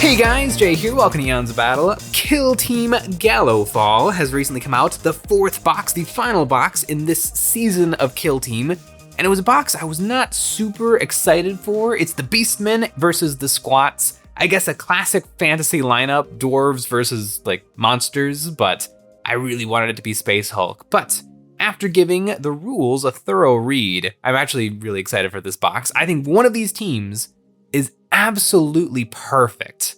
Hey guys, Jay here, welcome to EonsOfBattle. Kill Team Gallowfall has recently come out, the fourth box, the final box in this season of Kill Team. And it was a box I was not super excited for. It's the Beastmen versus the Squats. I guess a classic fantasy lineup, dwarves versus like monsters, but I really wanted it to be Space Hulk. But after giving the rules a thorough read, I'm actually really excited for this box. I think one of these teams is absolutely perfect,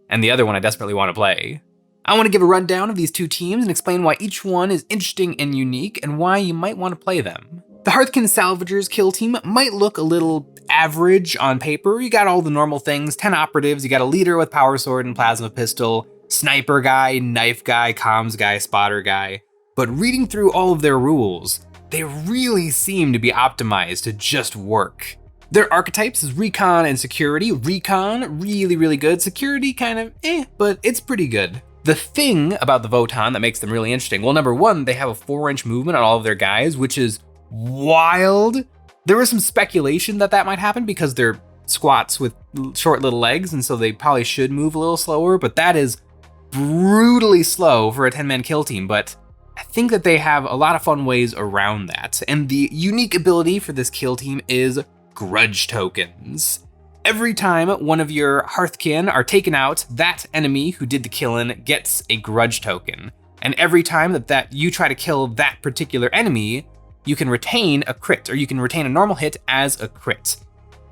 and the other one I desperately want to play. I want to give a rundown of these two teams and explain why each one is interesting and unique and why you might want to play them. The Hearthkin Salvagers Kill Team might look a little average on paper. You got all the normal things, 10 operatives, you got a leader with power sword and plasma pistol, sniper guy, knife guy, comms guy, spotter guy. But reading through all of their rules, they really seem to be optimized to just work. Their archetypes is Recon and Security. Recon, really good. Security, kind of but it's pretty good. The thing about the Votann that makes them really interesting, well, number one, they have a 4-inch movement on all of their guys, which is wild. There was some speculation that might happen because they're squats with short little legs, and so they probably should move a little slower, but that is brutally slow for a 10-man kill team, but I think that they have a lot of fun ways around that. And the unique ability for this kill team is grudge tokens. Every time one of your Hearthkin are taken out, that enemy who did the killing gets a grudge token. And every time that you try to kill that particular enemy, you can retain a crit, or you can retain a normal hit as a crit.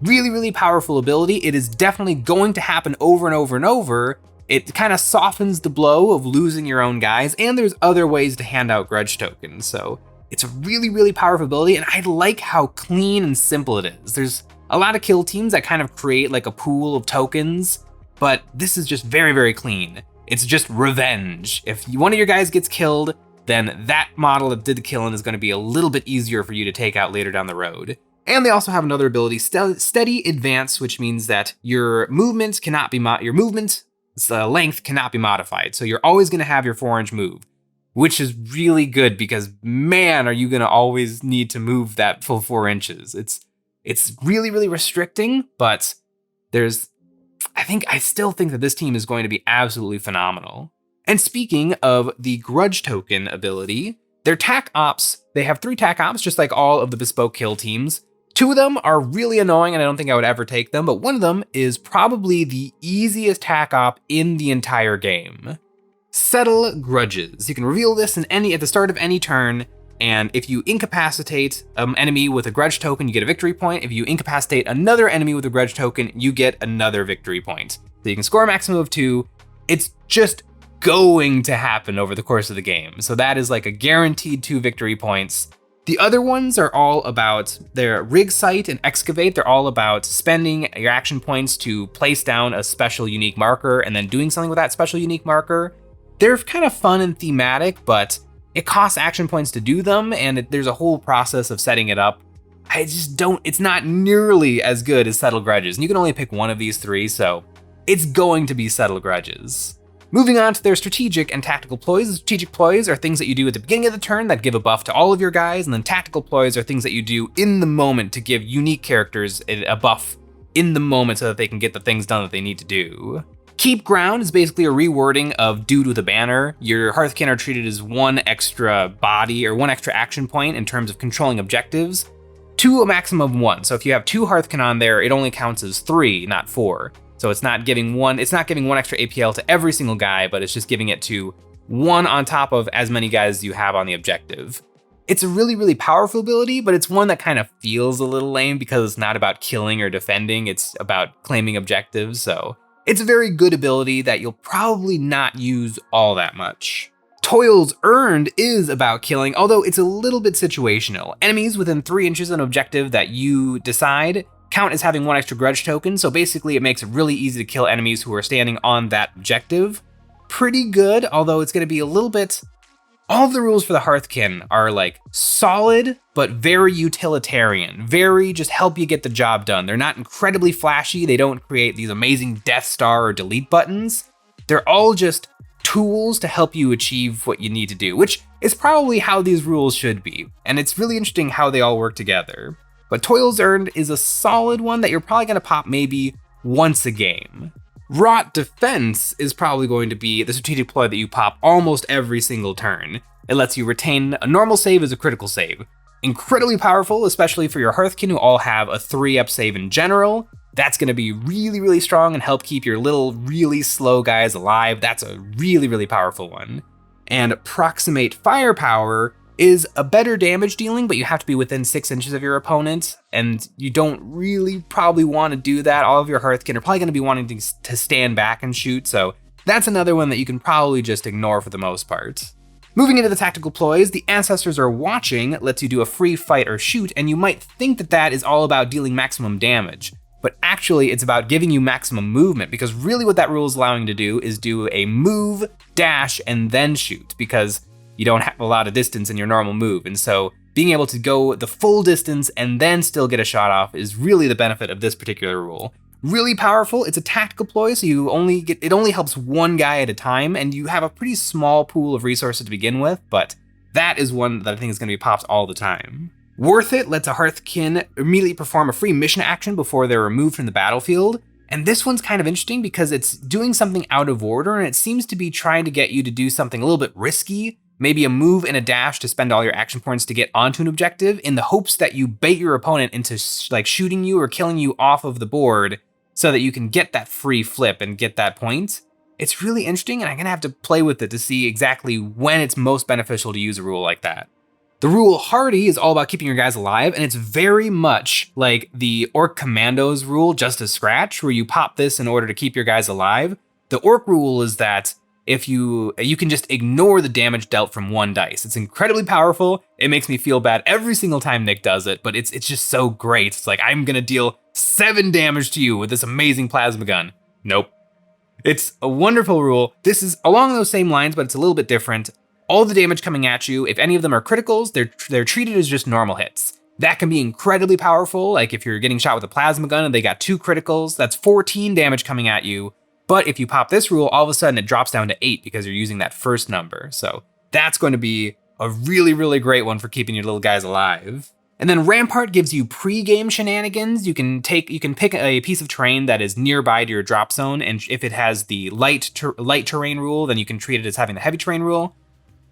Really powerful ability. It is definitely going to happen over and over and over. It kind of softens the blow of losing your own guys, and there's other ways to hand out grudge tokens. So it's a really powerful ability, and I like how clean and simple it is. There's a lot of kill teams that kind of create like a pool of tokens, but this is just very clean. It's just revenge. If one of your guys gets killed, then that model that did the killing is going to be a little bit easier for you to take out later down the road. And they also have another ability, Steady Advance, which means that your movement cannot be length cannot be modified. So you're always going to have your 4-inch move, which is really good because, man, are you going to always need to move that full 4 inches. It's really restricting, but I still think that this team is going to be absolutely phenomenal. And speaking of the grudge token ability, their tac ops, they have 3 tac ops, just like all of the bespoke kill teams. 2 of them are really annoying, and I don't think I would ever take them, but one of them is probably the easiest tac op in the entire game. Settle grudges. You can reveal this at the start of any turn, and if you incapacitate an enemy with a grudge token, you get a victory point. If you incapacitate another enemy with a grudge token, you get another victory point. So you can score a maximum of 2. It's just going to happen over the course of the game. So that is like a guaranteed 2 victory points. The other ones are all about their Rig Sight and Excavate. They're all about spending your action points to place down a special unique marker and then doing something with that special unique marker. They're kind of fun and thematic, but it costs action points to do them, and there's a whole process of setting it up. It's not nearly as good as Settle Grudges, and you can only pick one of these 3, so it's going to be Settle Grudges. Moving on to their strategic and tactical ploys. Strategic ploys are things that you do at the beginning of the turn that give a buff to all of your guys, and then tactical ploys are things that you do in the moment to give unique characters a buff in the moment so that they can get the things done that they need to do. Keep Ground is basically a rewording of Dude with a Banner. Your Hearthkin are treated as 1 extra body or 1 extra action point in terms of controlling objectives to a maximum of 1. So if you have 2 Hearthkin on there, it only counts as 3, not 4. So it's not giving 1 extra APL to every single guy, but it's just giving it to 1 on top of as many guys as you have on the objective. It's a really powerful ability, but it's one that kind of feels a little lame because it's not about killing or defending, it's about claiming objectives, so it's a very good ability that you'll probably not use all that much. Toils Earned is about killing, although it's a little bit situational. Enemies within 3 inches of an objective that you decide count as having 1 extra grudge token, so basically it makes it really easy to kill enemies who are standing on that objective. Pretty good, although it's going to be a little bit... All of the rules for the Hearthkin are like solid, but very utilitarian, very just help you get the job done. They're not incredibly flashy, they don't create these amazing Death Star or delete buttons. They're all just tools to help you achieve what you need to do, which is probably how these rules should be. And it's really interesting how they all work together. But Toils Earned is a solid one that you're probably going to pop maybe once a game. Rot Defense is probably going to be the strategic ploy that you pop almost every single turn. It lets you retain a normal save as a critical save. Incredibly powerful, especially for your Hearthkin who all have a 3-up save in general. That's going to be really, really strong and help keep your little, really slow guys alive. That's a really, really powerful one. And Proximate Firepower is a better damage dealing, but you have to be within 6 inches of your opponent, and you don't really probably want to do that. All of your Hearthkin are probably going to be wanting to stand back and shoot, so that's another one that you can probably just ignore for the most part. Moving into the tactical ploys, the Ancestors Are Watching lets you do a free fight or shoot, and you might think that that is all about dealing maximum damage, but actually it's about giving you maximum movement, because really what that rule is allowing you to do is do a move, dash, and then shoot, because you don't have a lot of distance in your normal move, and so being able to go the full distance and then still get a shot off is really the benefit of this particular rule. Really powerful. It's a tactical ploy, so it only helps one guy at a time, and you have a pretty small pool of resources to begin with, but that is one that I think is going to be popped all the time. Worth It lets a Hearthkin immediately perform a free mission action before they're removed from the battlefield. And this one's kind of interesting because it's doing something out of order, and it seems to be trying to get you to do something a little bit risky. Maybe a move and a dash to spend all your action points to get onto an objective in the hopes that you bait your opponent into like shooting you or killing you off of the board so that you can get that free flip and get that point. It's really interesting, and I'm gonna have to play with it to see exactly when it's most beneficial to use a rule like that. The rule Hardy is all about keeping your guys alive, and it's very much like the Orc Commandos rule, just a scratch, where you pop this in order to keep your guys alive. The Orc rule is that if you can just ignore the damage dealt from one dice. It's incredibly powerful. It makes me feel bad every single time Nick does it, but it's just so great. It's like, I'm gonna deal 7 damage to you with this amazing plasma gun. Nope. It's a wonderful rule. This is along those same lines, but it's a little bit different. All the damage coming at you, if any of them are criticals, they're treated as just normal hits. That can be incredibly powerful. Like if you're getting shot with a plasma gun and they got 2 criticals, that's 14 damage coming at you. But if you pop this rule, all of a sudden it drops down to 8 because you're using that first number. So that's going to be a really, really great one for keeping your little guys alive. And then Rampart gives you pre-game shenanigans. You can pick a piece of terrain that is nearby to your drop zone, and if it has the light terrain rule, then you can treat it as having the heavy terrain rule.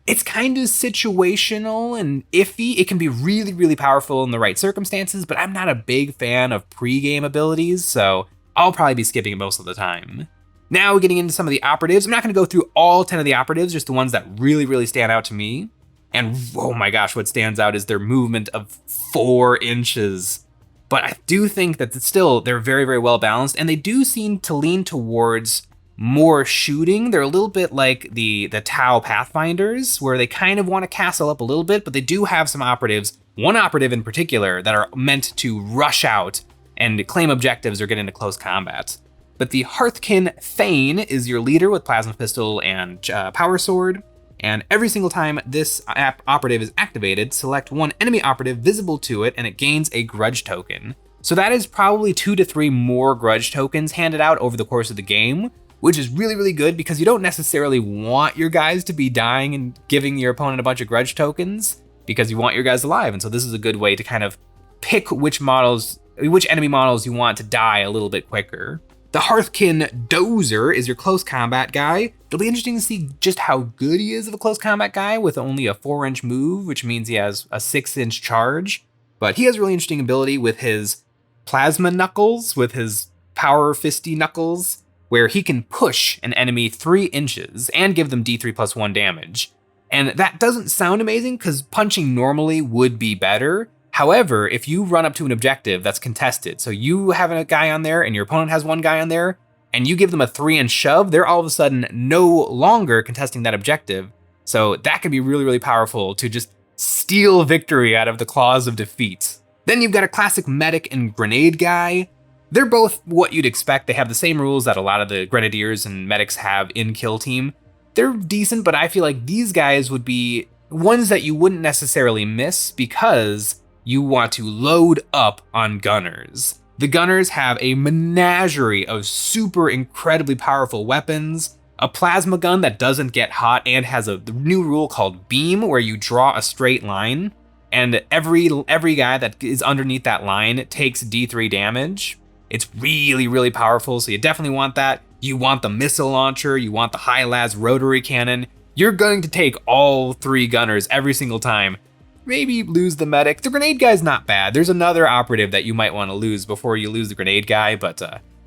It's kind of situational and iffy. It can be really, really powerful in the right circumstances, but I'm not a big fan of pre-game abilities, so I'll probably be skipping it most of the time. Now getting into some of the operatives. I'm not going to go through all 10 of the operatives, just the ones that really, really stand out to me. And oh my gosh, what stands out is their movement of 4 inches. But I do think that still they're very, very well balanced, and they do seem to lean towards more shooting. They're a little bit like the Tau Pathfinders, where they kind of want to castle up a little bit, but they do have some operatives, one operative in particular, that are meant to rush out and claim objectives or get into close combat. But the Hearthkin Thane is your leader with Plasma Pistol and Power Sword. And every single time this operative is activated, select one enemy operative visible to it, and it gains a grudge token. So that is probably 2 to 3 more grudge tokens handed out over the course of the game, which is really, really good because you don't necessarily want your guys to be dying and giving your opponent a bunch of grudge tokens because you want your guys alive. And so this is a good way to kind of pick which enemy models you want to die a little bit quicker. The Hearthkin Dozer is your close combat guy. It'll be interesting to see just how good he is of a close combat guy with only a 4-inch move, which means he has a 6-inch charge. But he has a really interesting ability with his plasma knuckles, with his power fisty knuckles, where he can push an enemy 3 inches and give them D3+1 damage. And that doesn't sound amazing because punching normally would be better. However, if you run up to an objective that's contested, so you have a guy on there and your opponent has one guy on there, and you give them a 3-inch shove, they're all of a sudden no longer contesting that objective. So that can be really, really powerful to just steal victory out of the claws of defeat. Then you've got a classic medic and grenade guy. They're both what you'd expect. They have the same rules that a lot of the grenadiers and medics have in Kill Team. They're decent, but I feel like these guys would be ones that you wouldn't necessarily miss because you want to load up on gunners. The gunners have a menagerie of super incredibly powerful weapons, a plasma gun that doesn't get hot and has a new rule called beam where you draw a straight line, and every guy that is underneath that line takes D3 damage. It's really, really powerful, so you definitely want that. you want the missile launcher, you want the high-las rotary cannon, you're going to take all 3 gunners every single time. Maybe lose the medic. The grenade guy's not bad. There's another operative that you might want to lose before you lose the grenade guy, but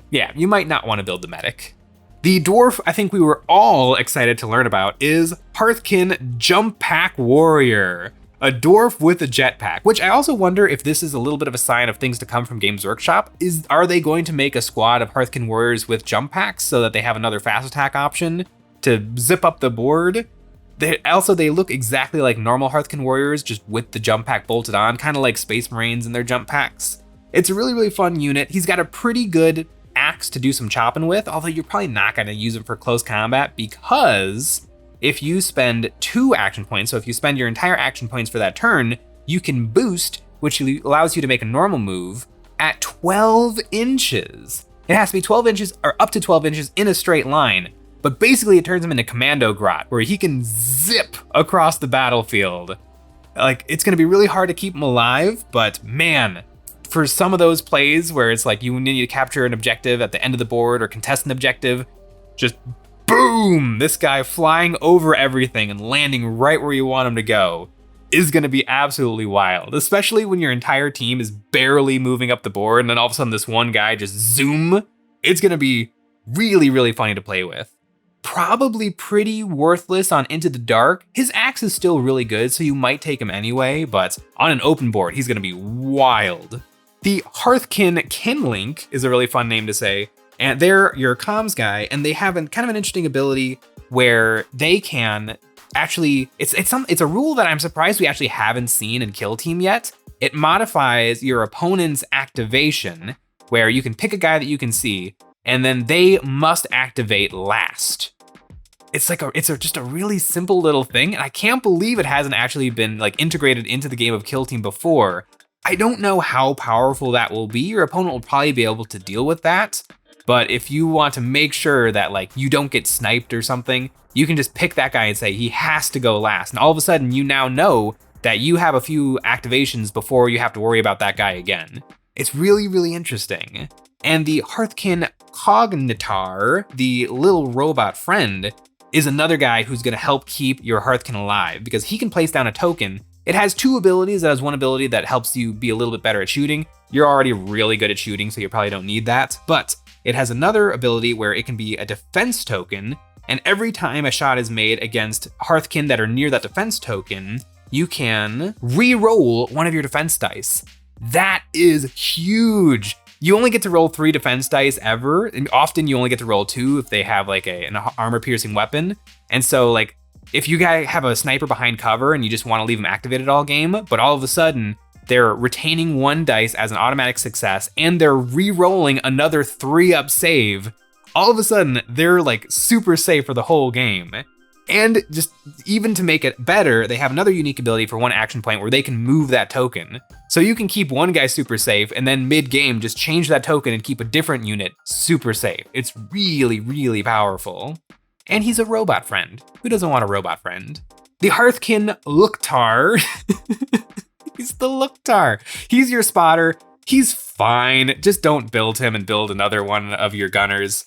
yeah, you might not want to build the medic. The dwarf I think we were all excited to learn about is Hearthkin Jump Pack Warrior, a dwarf with a jetpack, which I also wonder if this is a little bit of a sign of things to come from Games Workshop. Are they going to make a squad of Hearthkin Warriors with jump packs so that they have another fast attack option to zip up the board? They look exactly like normal Hearthkin Warriors, just with the jump pack bolted on, kind of like Space Marines in their jump packs. It's a really, really fun unit. He's got a pretty good axe to do some chopping with, although you're probably not going to use him for close combat, because if you spend 2 action points, so if you spend your entire action points for that turn, you can boost, which allows you to make a normal move at 12 inches. It has to be 12 inches or up to 12 inches in a straight line. But basically it turns him into Commando Grot, where he can zip across the battlefield. Like, it's gonna be really hard to keep him alive, but man, for some of those plays where it's like you need to capture an objective at the end of the board or contest an objective, just boom, this guy flying over everything and landing right where you want him to go is gonna be absolutely wild, especially when your entire team is barely moving up the board and then all of a sudden this one guy just zoom. It's gonna be really, really funny to play with. Probably pretty worthless on Into the Dark. His axe is still really good, so you might take him anyway, but on an open board, he's gonna be wild. The Hearthkin Kinlink is a really fun name to say, and they're your comms guy, and they have kind of an interesting ability where they can actually, it's a rule that I'm surprised we actually haven't seen in Kill Team yet. It modifies your opponent's activation, where you can pick a guy that you can see, and then they must activate last. It's just a really simple little thing, and I can't believe it hasn't actually been like integrated into the game of Kill Team before. I don't know how powerful that will be. Your opponent will probably be able to deal with that, but if you want to make sure that like you don't get sniped or something, you can just pick that guy and say he has to go last, and all of a sudden you now know that you have a few activations before you have to worry about that guy again. It's really, really interesting. And the Hearthkin Cognitar, the little robot friend, is another guy who's gonna help keep your Hearthkin alive because he can place down a token. It has 2 abilities. It has one ability that helps you be a little bit better at shooting. You're already really good at shooting, so you probably don't need that. But it has another ability where it can be a defense token, and every time a shot is made against Hearthkin that are near that defense token, you can re-roll one of your defense dice. That is huge. You only get to roll 3 defense dice ever, and often you only get to roll 2 if they have like an armor-piercing weapon. And so like, if you guys have a sniper behind cover and you just want to leave them activated all game, but all of a sudden they're retaining 1 dice as an automatic success and they're re-rolling another 3-up save, all of a sudden they're like super safe for the whole game. And just even to make it better, they have another unique ability for 1 action point where they can move that token. So you can keep one guy super safe and then mid-game just change that token and keep a different unit super safe. It's really, really powerful. And he's a robot friend. Who doesn't want a robot friend? The Hearthkin Luktar. He's the Luktar. He's your spotter. He's fine. Just don't build him and build another one of your gunners.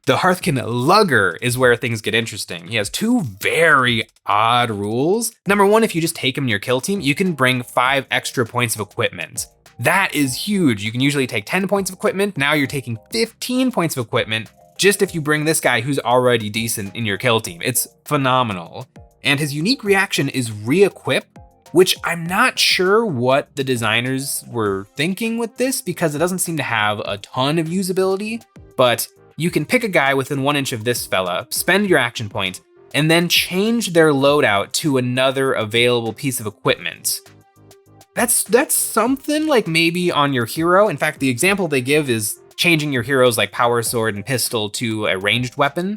The Hearthkin Lugger is where things get interesting. He has 2 very odd rules. Number 1, if you just take him in your kill team, you can bring 5 extra points of equipment. That is huge. You can usually take 10 points of equipment. Now you're taking 15 points of equipment just if you bring this guy who's already decent in your kill team. It's phenomenal. And his unique reaction is re-equip, which I'm not sure what the designers were thinking with this because it doesn't seem to have a ton of usability, but you can pick a guy within 1 inch of this fella, spend your action point, and then change their loadout to another available piece of equipment. That's something like maybe on your hero. In fact, the example they give is changing your hero's like power sword and pistol to a ranged weapon.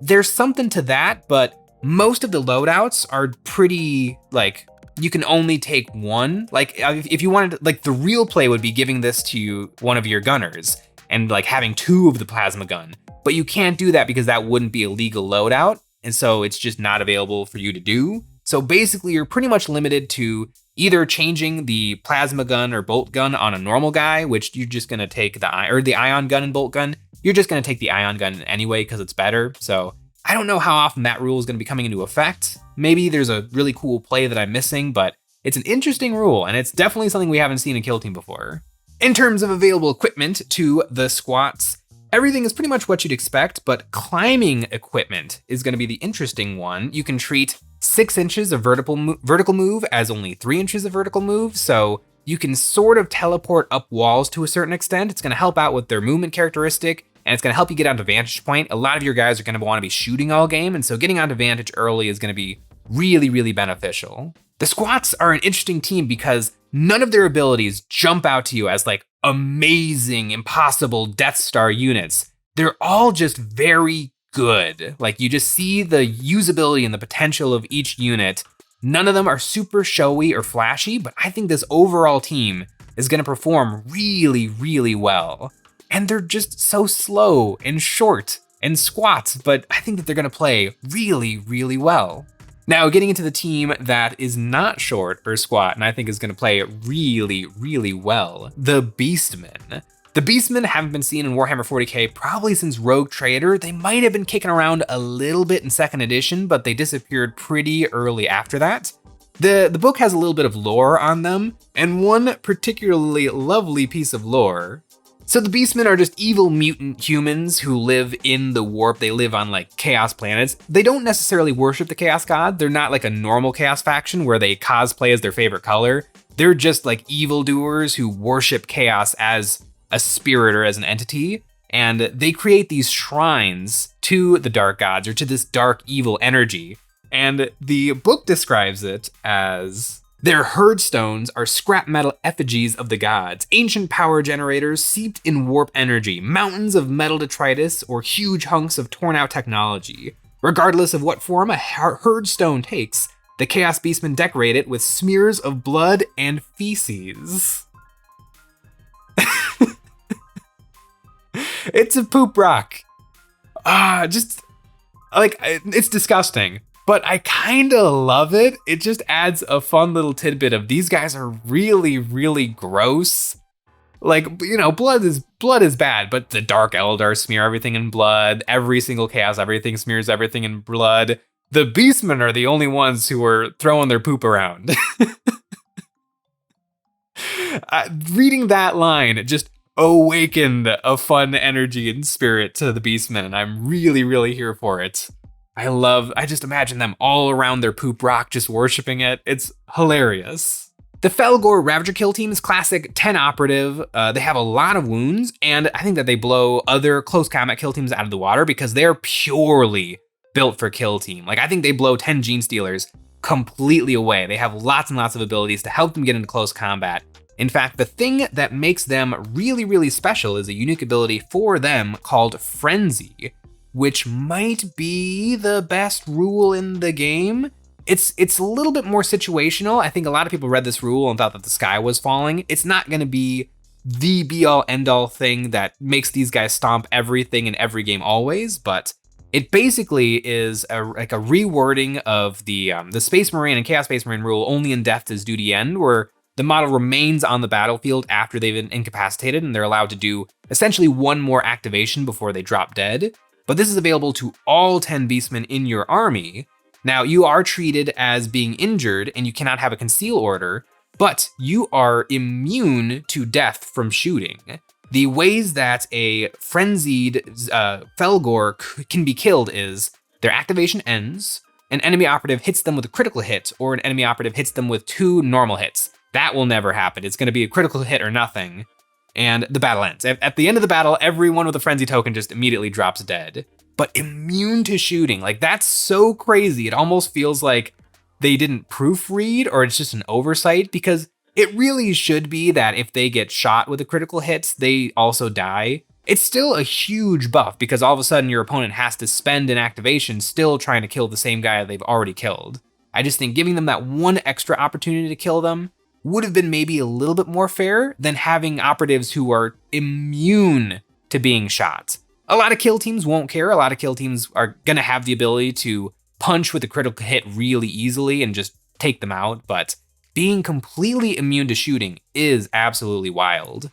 There's something to that, but most of the loadouts are pretty like, you can only take 1. Like if you wanted to, like the real play would be giving this to one of your gunners and like having 2 of the plasma gun, but you can't do that because that wouldn't be a legal loadout. And so it's just not available for you to do. So basically, you're pretty much limited to either changing the plasma gun or bolt gun on a normal guy, which you're just gonna take the ion gun and bolt gun. You're just gonna take the ion gun anyway because it's better. So I don't know how often that rule is gonna be coming into effect. Maybe there's a really cool play that I'm missing, but it's an interesting rule, and it's definitely something we haven't seen in Kill Team before. In terms of available equipment to the squats, everything is pretty much what you'd expect, but climbing equipment is gonna be the interesting one. You can treat 6 inches of vertical move as only 3 inches of vertical move, so you can sort of teleport up walls to a certain extent. It's gonna help out with their movement characteristic, and it's gonna help you get onto vantage point. A lot of your guys are gonna wanna be shooting all game, and so getting onto vantage early is gonna be really, really beneficial. The squats are an interesting team because none of their abilities jump out to you as like amazing, impossible Death Star units. They're all just very good. Like you just see the usability and the potential of each unit. None of them are super showy or flashy, but I think this overall team is gonna perform really, really well. And they're just so slow and short and squats, but I think that they're gonna play really, really well. Now, getting into the team that is not short or squat, and I think is gonna play really, really well, the Beastmen. The Beastmen haven't been seen in Warhammer 40k probably since Rogue Trader. They might have been kicking around a little bit in 2nd edition, but they disappeared pretty early after that. The book has a little bit of lore on them, and one particularly lovely piece of lore. So the Beastmen are just evil mutant humans who live in the warp. They live on like chaos planets. They don't necessarily worship the chaos god. They're not like a normal chaos faction where they cosplay as their favorite color. They're just like evildoers who worship chaos as a spirit or as an entity. And they create these shrines to the dark gods or to this dark evil energy. And the book describes it as their herd stones are scrap metal effigies of the gods, ancient power generators seeped in warp energy, mountains of metal detritus, or huge hunks of torn out technology. Regardless of what form a herd stone takes, the Chaos Beastmen decorate it with smears of blood and feces. It's a poop rock. Just like, it's disgusting. But I kind of love it. It just adds a fun little tidbit of these guys are really, really gross. Like, you know, blood is bad, but the Dark Eldar smear everything in blood. Every single chaos, everything smears everything in blood. The Beastmen are the only ones who are throwing their poop around. Reading that line just awakened a fun energy and spirit to the Beastmen, and I'm really, really here for it. I just imagine them all around their poop rock just worshiping it. It's hilarious. The Felgor Ravager kill team is classic 10 operative. They have a lot of wounds, and I think that they blow other close combat kill teams out of the water because they're purely built for kill team. Like, I think they blow 10 Gene Stealers completely away. They have lots and lots of abilities to help them get into close combat. In fact, the thing that makes them really, really special is a unique ability for them called Frenzy, which might be the best rule in the game. It's a little bit more situational. I think a lot of people read this rule and thought that the sky was falling. It's not gonna be the be-all, end-all thing that makes these guys stomp everything in every game always, but it basically is a rewording of the Space Marine and Chaos Space Marine rule only in death does duty end, where the model remains on the battlefield after they've been incapacitated and they're allowed to do essentially one more activation before they drop dead. But this is available to all 10 Beastmen in your army. Now, you are treated as being injured and you cannot have a conceal order, but you are immune to death from shooting. The ways that a frenzied Felgor can be killed is their activation ends, an enemy operative hits them with a critical hit, or an enemy operative hits them with 2 normal hits. That will never happen. It's gonna be a critical hit or nothing. And the battle ends. At the end of the battle, everyone with a frenzy token just immediately drops dead. But immune to shooting, like that's so crazy. It almost feels like they didn't proofread or it's just an oversight, because it really should be that if they get shot with a critical hit, they also die. It's still a huge buff because all of a sudden your opponent has to spend an activation still trying to kill the same guy they've already killed. I just think giving them that one extra opportunity to kill them would have been maybe a little bit more fair than having operatives who are immune to being shot. A lot of kill teams won't care. A lot of kill teams are gonna have the ability to punch with a critical hit really easily and just take them out, but being completely immune to shooting is absolutely wild.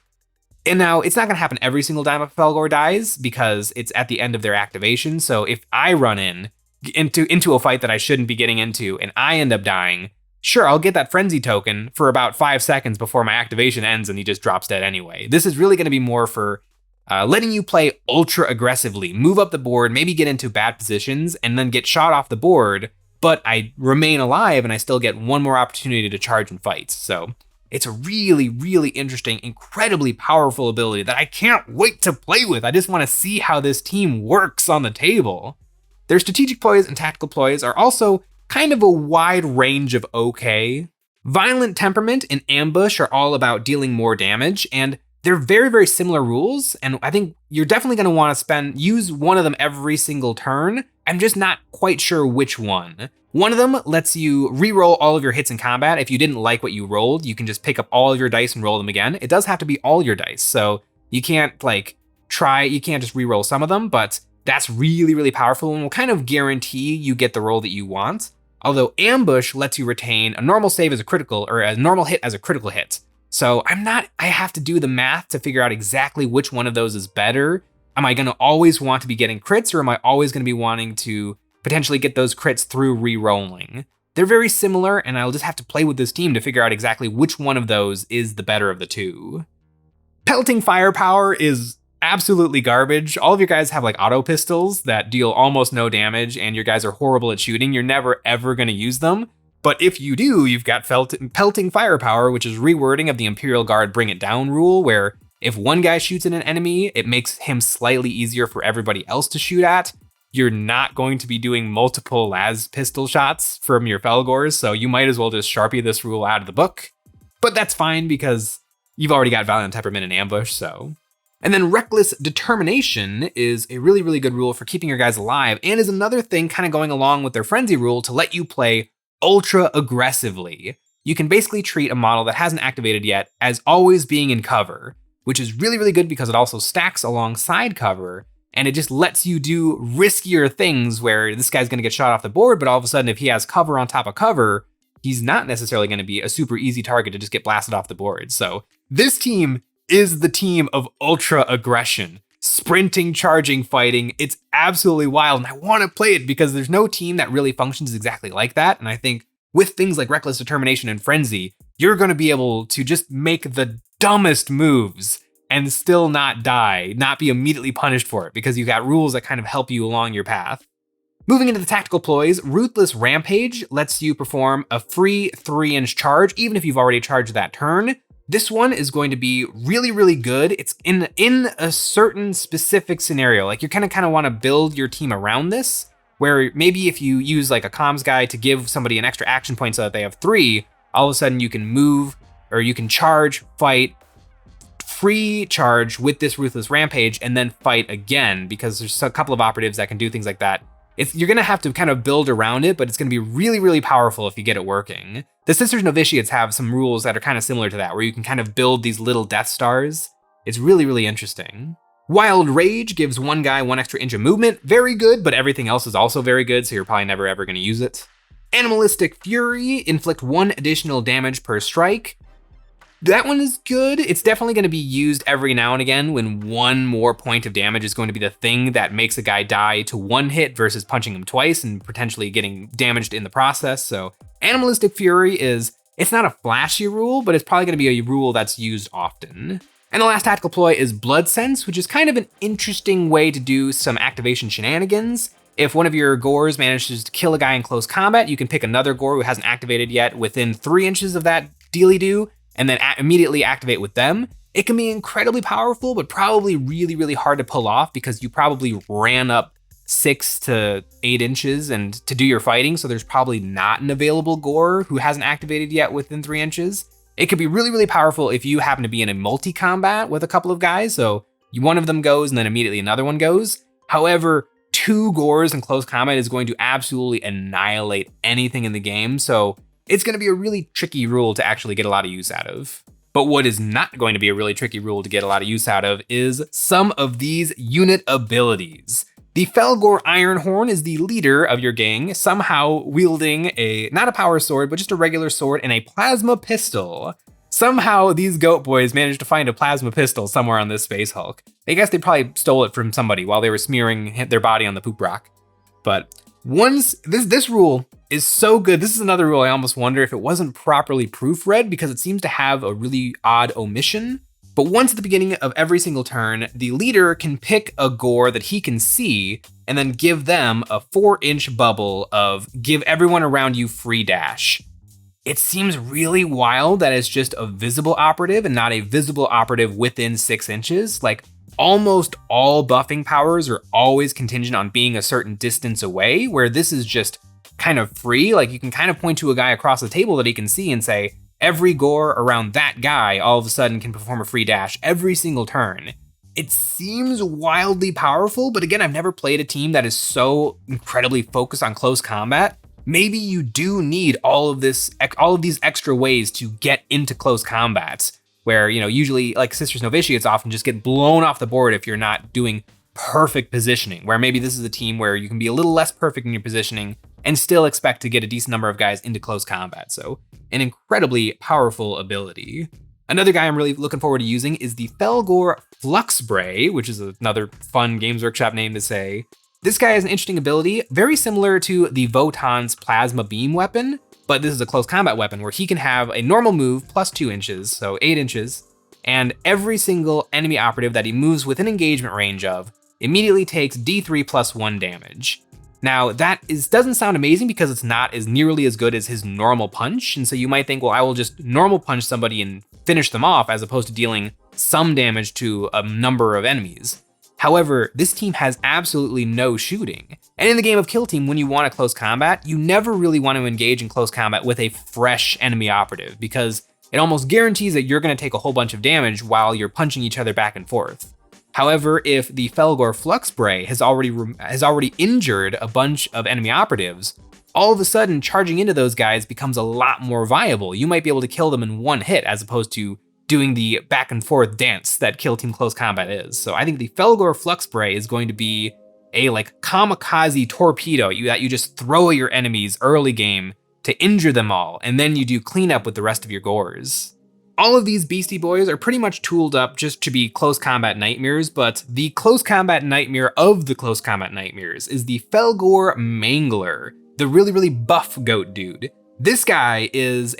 And now, it's not going to happen every single time a Felgor dies, because it's at the end of their activation, so if I run into a fight that I shouldn't be getting into, and I end up dying, sure, I'll get that frenzy token for about 5 seconds before my activation ends and he just drops dead anyway. This is really going to be more for letting you play ultra aggressively, move up the board, maybe get into bad positions, and then get shot off the board, but I remain alive and I still get one more opportunity to charge and fight. So it's a really, really interesting, incredibly powerful ability that I can't wait to play with. I just want to see how this team works on the table. Their strategic ploys and tactical ploys are also kind of a wide range of okay. Violent Temperament and Ambush are all about dealing more damage, and they're very, very similar rules, and I think you're definitely going to want to use one of them every single turn. I'm just not quite sure which one. One of them lets you re-roll all of your hits in combat. If you didn't like what you rolled, you can just pick up all of your dice and roll them again. It does have to be all your dice, so you can't you can't just re-roll some of them, but that's really, really powerful and will kind of guarantee you get the roll that you want. Although Ambush lets you retain a normal save as a critical, or a normal hit as a critical hit. So I have to do the math to figure out exactly which one of those is better. Am I gonna always want to be getting crits, or am I always gonna be wanting to potentially get those crits through re-rolling? They're very similar, and I'll just have to play with this team to figure out exactly which one of those is the better of the two. Pelting Firepower is absolutely garbage. All of your guys have auto pistols that deal almost no damage, and your guys are horrible at shooting. You're never ever gonna use them. But if you do, you've got Pelting Firepower, which is rewording of the Imperial Guard Bring It Down rule, where if one guy shoots at an enemy, it makes him slightly easier for everybody else to shoot at. You're not going to be doing multiple las pistol shots from your Felgors, so you might as well just Sharpie this rule out of the book. But that's fine, because you've already got Violent Temperament and Ambush, so. And then Reckless Determination is a really, really good rule for keeping your guys alive, and is another thing kind of going along with their Frenzy rule to let you play ultra aggressively. You can basically treat a model that hasn't activated yet as always being in cover, which is really, really good because it also stacks alongside cover, and it just lets you do riskier things where this guy's gonna get shot off the board, but all of a sudden if he has cover on top of cover, he's not necessarily gonna be a super easy target to just get blasted off the board. So this team is the team of ultra aggression. Sprinting, charging, fighting. It's absolutely wild, and I want to play it because there's no team that really functions exactly like that. And I think with things like Reckless Determination and Frenzy, you're going to be able to just make the dumbest moves and still not die, not be immediately punished for it, because you've got rules that kind of help you along your path. Moving into the tactical ploys, Ruthless Rampage lets you perform a free 3-inch charge, even if you've already charged that turn. This one is going to be really, really good. It's in a certain specific scenario. You're kind of want to build your team around this, where maybe if you use a comms guy to give somebody an extra action point so that they have 3, all of a sudden you can move, or you can charge, fight, free charge with this Ruthless Rampage, and then fight again, because there's a couple of operatives that can do things like that. You're gonna have to kind of build around it, but it's gonna be really, really powerful if you get it working. The Sisters Novitiates have some rules that are kind of similar to that, where you can kind of build these little Death Stars. It's really, really interesting. Wild Rage gives one guy 1 extra inch of movement. Very good, but everything else is also very good, so you're probably never ever gonna use it. Animalistic Fury, inflict 1 additional damage per strike. That one is good. It's definitely going to be used every now and again when 1 more point of damage is going to be the thing that makes a guy die to 1 hit versus punching him twice and potentially getting damaged in the process. So Animalistic Fury it's not a flashy rule, but it's probably going to be a rule that's used often. And the last tactical ploy is Blood Sense, which is kind of an interesting way to do some activation shenanigans. If one of your Gors manages to kill a guy in close combat, you can pick another Gor who hasn't activated yet within 3 inches of that dealy-do, and then immediately activate with them. It can be incredibly powerful, but probably really, really hard to pull off because you probably ran up 6 to 8 inches and to do your fighting, so there's probably not an available Gor who hasn't activated yet within 3 inches. It could be really, really powerful if you happen to be in a multi-combat with a couple of guys, so one of them goes and then immediately another one goes. However, 2 Gors in close combat is going to absolutely annihilate anything in the game, so it's going to be a really tricky rule to actually get a lot of use out of. But what is not going to be a really tricky rule to get a lot of use out of is some of these unit abilities. The Felgor Ironhorn is the leader of your gang, somehow wielding not a power sword, but just a regular sword and a plasma pistol. Somehow these goat boys managed to find a plasma pistol somewhere on this Space Hulk. I guess they probably stole it from somebody while they were smearing their body on the poop rock. But once this rule is so good, this is another rule I almost wonder if it wasn't properly proofread because it seems to have a really odd omission. But once at the beginning of every single turn, the leader can pick a gore that he can see and then give them a 4-inch bubble of give everyone around you free dash. It seems really wild that it's just a visible operative and not a visible operative within 6 inches. Like almost all buffing powers are always contingent on being a certain distance away, where this is just kind of free. Like you can kind of point to a guy across the table that he can see and say, every gore around that guy all of a sudden can perform a free dash every single turn. It seems wildly powerful, but again, I've never played a team that is so incredibly focused on close combat. Maybe you do need all of these extra ways to get into close combats, where, usually like Sisters Novitiates often just get blown off the board if you're not doing perfect positioning, where maybe this is a team where you can be a little less perfect in your positioning and still expect to get a decent number of guys into close combat. So an incredibly powerful ability. Another guy I'm really looking forward to using is the Felgor Flux Spray, which is another fun Games Workshop name to say. This guy has an interesting ability, very similar to the Votan's Plasma Beam weapon, but this is a close combat weapon where he can have a normal move plus 2 inches, so 8 inches, and every single enemy operative that he moves within engagement range of immediately takes D3 plus 1 damage. Now, doesn't sound amazing because it's not as nearly as good as his normal punch, and so you might think, well, I will just normal punch somebody and finish them off as opposed to dealing some damage to a number of enemies. However, this team has absolutely no shooting. And in the game of Kill Team, when you want a close combat, you never really want to engage in close combat with a fresh enemy operative because it almost guarantees that you're going to take a whole bunch of damage while you're punching each other back and forth. However, if the Felgor Flux Spray has already injured a bunch of enemy operatives, all of a sudden charging into those guys becomes a lot more viable. You might be able to kill them in one hit as opposed to doing the back and forth dance that Kill Team Close Combat is. So I think the Felgor Flux Spray is going to be a kamikaze torpedo that you just throw at your enemies early game to injure them all, and then you do cleanup with the rest of your gores. All of these beastie boys are pretty much tooled up just to be close combat nightmares, but the close combat nightmare of the close combat nightmares is the Felgor Mangler, the really, really buff goat dude. This guy is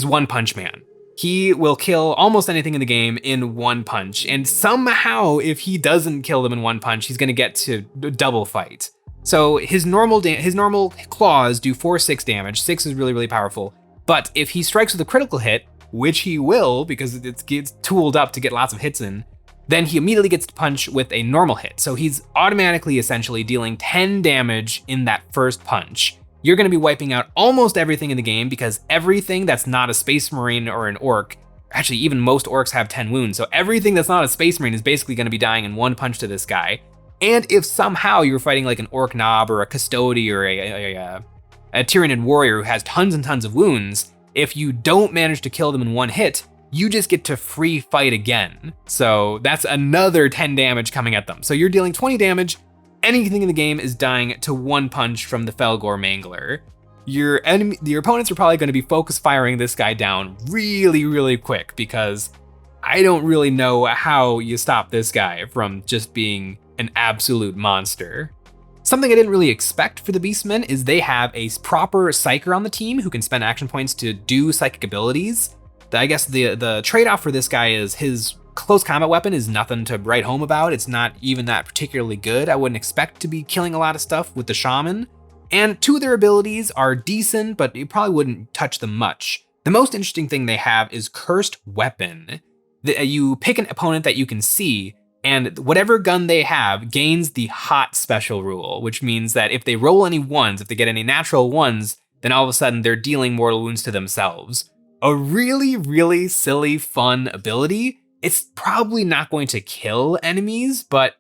One Punch Man. He will kill almost anything in the game in one punch, and somehow if he doesn't kill them in one punch, he's gonna get to double fight. So his normal claws do 4-6 damage. 6 is really, really powerful, but if he strikes with a critical hit, which he will because it gets tooled up to get lots of hits in, then he immediately gets to punch with a normal hit. So he's automatically essentially dealing 10 damage in that first punch. You're going to be wiping out almost everything in the game because everything that's not a Space Marine or an Orc, actually even most Orcs have 10 wounds, so everything that's not a Space Marine is basically going to be dying in one punch to this guy. And if somehow you're fighting like an Orc Knob or a Custody or a Tyranid Warrior who has tons and tons of wounds, if you don't manage to kill them in one hit, you just get to free fight again. So that's another 10 damage coming at them. So you're dealing 20 damage. Anything in the game is dying to one punch from the Felgor Mangler. Your opponents are probably going to be focus firing this guy down really, really quick because I don't really know how you stop this guy from just being an absolute monster. Something I didn't really expect for the Beastmen is they have a proper Psyker on the team who can spend action points to do psychic abilities. I guess the trade-off for this guy is his close combat weapon is nothing to write home about. It's not even that particularly good. I wouldn't expect to be killing a lot of stuff with the Shaman. And 2 of their abilities are decent, but you probably wouldn't touch them much. The most interesting thing they have is Cursed Weapon. You pick an opponent that you can see, and whatever gun they have gains the hot special rule, which means that if they roll any ones, if they get any natural ones, then all of a sudden they're dealing mortal wounds to themselves. A really, really silly, fun ability. It's probably not going to kill enemies, but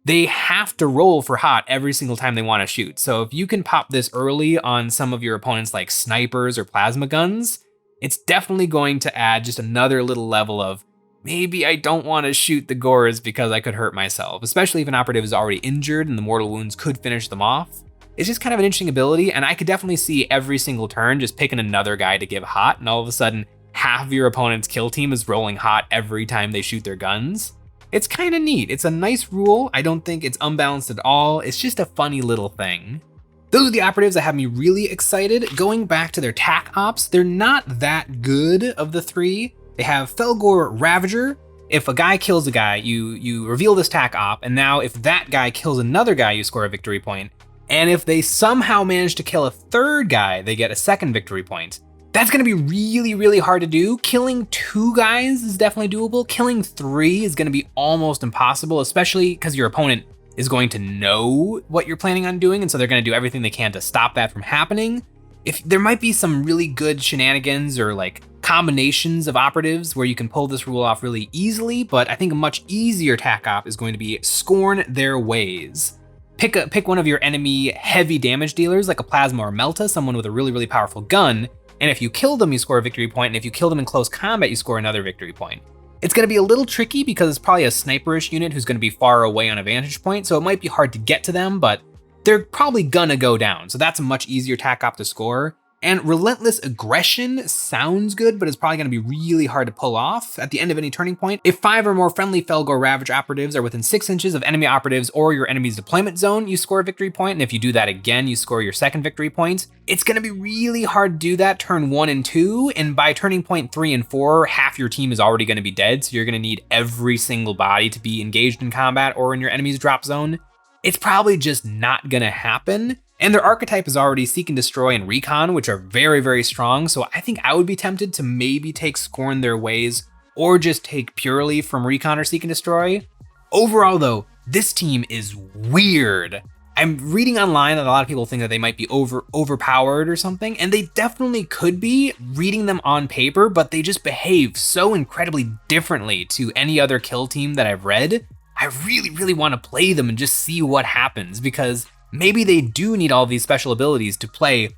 they have to roll for hot every single time they want to shoot. So if you can pop this early on some of your opponents like snipers or plasma guns, it's definitely going to add just another little level of maybe I don't want to shoot the gores because I could hurt myself, especially if an operative is already injured and the mortal wounds could finish them off. It's just kind of an interesting ability, and I could definitely see every single turn just picking another guy to give hot, and all of a sudden, half of your opponent's kill team is rolling hot every time they shoot their guns. It's kind of neat. It's a nice rule. I don't think it's unbalanced at all. It's just a funny little thing. Those are the operatives that have me really excited. Going back to their tac ops, they're not that good of the three. They have Felgor Ravager. If a guy kills a guy, you reveal this tac op, and now if that guy kills another guy, you score a victory point. And if they somehow manage to kill a third guy, they get a second victory point. That's gonna be really, really hard to do. Killing 2 guys is definitely doable. Killing 3 is gonna be almost impossible, especially because your opponent is going to know what you're planning on doing, and so they're gonna do everything they can to stop that from happening. If there might be some really good shenanigans or like combinations of operatives where you can pull this rule off really easily, but I think a much easier tac op is going to be Scorn Their Ways. Pick one of your enemy heavy damage dealers like a Plasma or Melta, someone with a really, really powerful gun, and if you kill them, you score a victory point, and if you kill them in close combat, you score another victory point. It's gonna be a little tricky because it's probably a sniperish unit who's gonna be far away on a vantage point, so it might be hard to get to them, but they're probably gonna go down, so that's a much easier tac op to score. And Relentless Aggression sounds good, but it's probably gonna be really hard to pull off at the end of any turning point. If 5 or more friendly Felgor Ravage operatives are within 6 inches of enemy operatives or your enemy's deployment zone, you score a victory point, and if you do that again, you score your second victory point. It's gonna be really hard to do that turn 1 and 2, and by turning point 3 and 4, half your team is already gonna be dead, so you're gonna need every single body to be engaged in combat or in your enemy's drop zone. It's probably just not gonna happen. And their archetype is already Seek and Destroy and Recon, which are very, very strong, so I think I would be tempted to maybe take Scorn Their Ways, or just take purely from Recon or Seek and Destroy. Overall though, this team is weird. I'm reading online that a lot of people think that they might be overpowered or something, and they definitely could be reading them on paper, but they just behave so incredibly differently to any other kill team that I've read. I really, really want to play them and just see what happens, because maybe they do need all these special abilities to play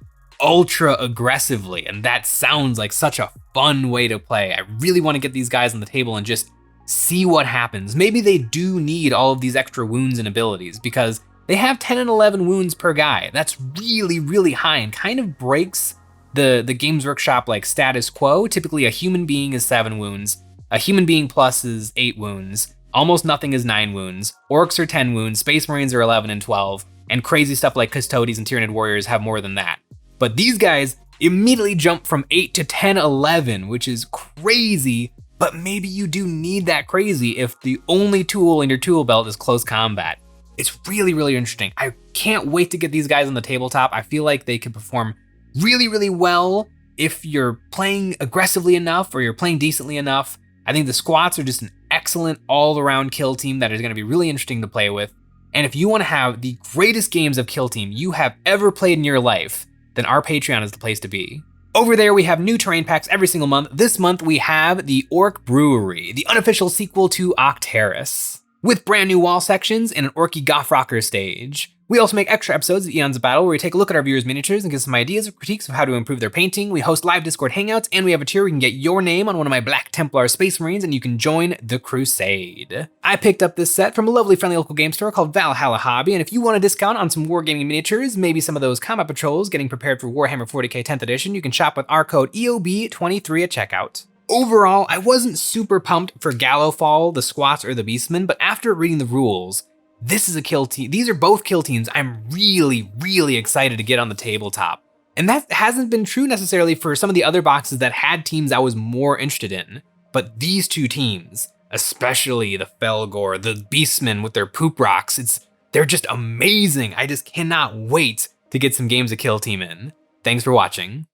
ultra aggressively, and that sounds like such a fun way to play. I really want to get these guys on the table and just see what happens. Maybe they do need all of these extra wounds and abilities, because they have 10 and 11 wounds per guy. That's really, really high and kind of breaks the Games Workshop like status quo. Typically a human being is 7 wounds, a human being plus is 8 wounds, almost nothing is 9 wounds, orcs are 10 wounds, Space Marines are 11 and 12, and crazy stuff like Custodes and Tyranid Warriors have more than that. But these guys immediately jump from 8 to 10, 11, which is crazy, but maybe you do need that crazy if the only tool in your tool belt is close combat. It's really, really interesting. I can't wait to get these guys on the tabletop. I feel like they could perform really, really well if you're playing aggressively enough or you're playing decently enough. I think the squats are just an excellent all-around kill team that is gonna be really interesting to play with. And if you want to have the greatest games of Kill Team you have ever played in your life, then our Patreon is the place to be. Over there, we have new terrain packs every single month. This month, we have the Orc Brewery, the unofficial sequel to Octeris, with brand new wall sections and an orky goth rocker stage. We also make extra episodes of Eons of Battle where we take a look at our viewers' miniatures and give some ideas or critiques of how to improve their painting. We host live Discord hangouts, and we have a tier where you can get your name on one of my Black Templar Space Marines, and you can join the crusade. I picked up this set from a lovely friendly local game store called Valhalla Hobby, and if you want a discount on some wargaming miniatures, maybe some of those combat patrols getting prepared for Warhammer 40k 10th edition, you can shop with our code EOB23 at checkout. Overall, I wasn't super pumped for Gallowfall, the Squats, or the Beastmen, but after reading the rules, this is a kill team. These are both kill teams I'm really, really excited to get on the tabletop. And that hasn't been true necessarily for some of the other boxes that had teams I was more interested in. But these two teams, especially the Felgor, the Beastmen with their poop rocks, they're just amazing. I just cannot wait to get some games of Kill Team in. Thanks for watching.